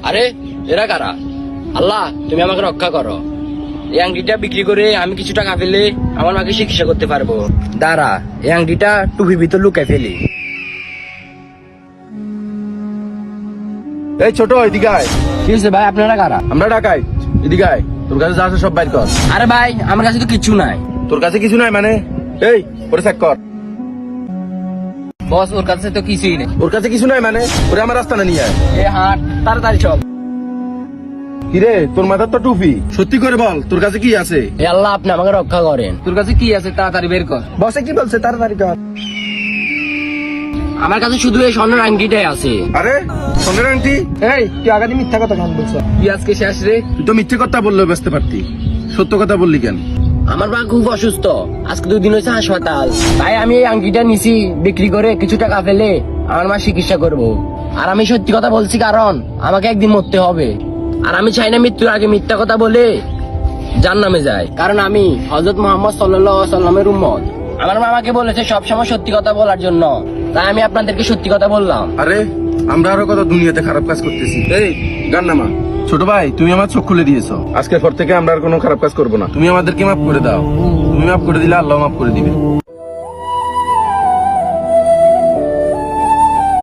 আরে এরা কারা? আল্লাহ তুমি আমাকে রক্ষা করো। এই আংটিটা বিক্রি করে আমি কিছু টাকা পেলে আমার মাকে চিকিৎসা করতে পারবো। দাঁড়া, এই আংটিটা টুপির ভিতর লুকাই ফেলি। এই ছোট, এদিকে আয়। কি হয়েছে ভাই, আপনারা কারা? আমরা ডাকাই, এদিকে আয়। তোর কাছে যা আছে সব বাইর কর। আরে ভাই, আমার কাছে তো কিছু নাই। তোর কাছে কিছু নাই মানে? এই ওরে চেক কর। বস, ওর কাছে তো কিছুই নেই। ওর কাছে কিছু নাই মানে? ওরে আমার রাস্তা না নিয়ে আয়। এ হাট, তাড়াতাড়ি চল। কিরে, তোর মাথার তো টুপি। সত্যি করে বল, তোর কাছে কি আছে? এ আল্লাহ, আপনি আমাকে রক্ষা করেন। তোর কাছে কি আছে তাড়াতাড়ি বের কর। বসে কি বলছে? তাড়াতাড়ি কর। আমার কাছে শুধু এই স্বর্ণের আংটিটাই আছে। আরে সোনের আন্টি, এই তুই আগে মিথ্যা কথা কেন বলছ? তুই আজকে শেষ রে। তুই তো মিথ্যে কথা বললেও ব্যস্ত পারতি, সত্য কথা বললি কেন? আমার মা খুব অসুস্থ, আজকে 2 দিন হয়েছে হাসপাতাল। তাই আমি এই আংটিটা নিছি, বিক্রি করে কিছু টাকা পেলে আমার মা চিকিৎসা করব। আর আমি সত্যি কথা বলছি, কারণ আমাকে একদিন মরতে হবে। আর আমি চাই না মৃত্যুর আগে মিথ্যা কথা বলে জান্নামে যায়, কারণ আমি হযরত মুহাম্মদ সাল্লাল্লাহু আলাইহি ওয়াসাল্লামের উম্মত। আমার মা আমাকে বলেছে সবসময় সত্যি কথা বলার জন্য, তাই আমি আপনাদেরকে সত্যি কথা বললাম। আরে আমরা আরো কত দুনিয়াতে খারাপ কাজ করতেছি। এই গান নামা। ছোট ভাই, তুমি আমার চোখ খুলে দিয়েছো। আজকের পর থেকে আমরা আর কোনো খারাপ কাজ করবো না। তুমি আমাদেরকে মাফ করে দাও। তুমি মাফ করে দিলে আল্লাহ মাফ করে দিবে।